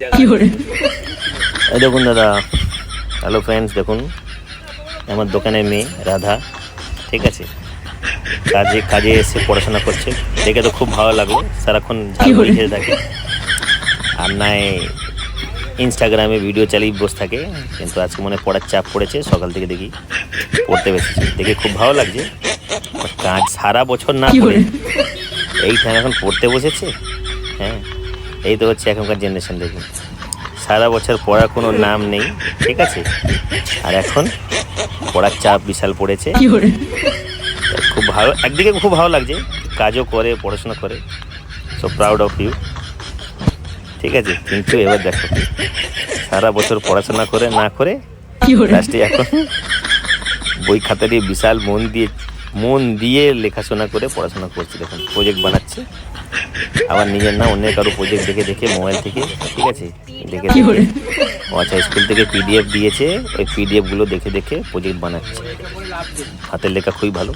এই দেখুন দাদা, হ্যালো ফ্রেন্ডস, দেখুন আমার দোকানের মেয়ে রাধা, ঠিক আছে, কাজে কাজে এসে পড়াশোনা করছে। দেখে তো খুব ভালো লাগলো, সারাক্ষণ ঝালমুড়ি খেতে থাকে আর নাই ইনস্টাগ্রামে ভিডিও চালিয়ে বসে থাকে। কিন্তু আজকে মনে পড়ার চাপ পড়েছে, সকাল থেকে দেখি পড়তে বসেছে, দেখে খুব ভালো লাগছে। কাজ সারা বছর না করে এই টাইম এখন পড়তে বসেছে। হ্যাঁ, এই তো হচ্ছে এখনকার জেনারেশন। দেখুন, সারা বছর পড়ার কোনো নাম নেই, ঠিক আছে, আর এখন পড়ার চাপ বিশাল পড়েছে। খুব ভালো, একদিকে খুব ভালো লাগছে, কাজও করে পড়াশোনা করে, সো প্রাউড অফ ইউ, ঠিক আছে। কিন্তু এবার দেখো, সারা বছর পড়াশোনা করে না করে লাস্টে এখন বই খাতা দিয়ে বিশাল মন দিয়ে লেখাশোনা করে পড়াশোনা করছে। দেখুন, প্রজেক্ট বানাচ্ছে, আবার নিজের না অন্যের কারো প্রজেক্ট দেখে দেখে মোবাইল থেকে, ঠিক আছে, দেখে দেখে। আচ্ছা, স্কুল থেকে পিডিএফ দিয়েছে, ওই পিডিএফগুলো দেখে দেখে প্রজেক্ট বানাচ্ছে। হাতের লেখা খুবই ভালো।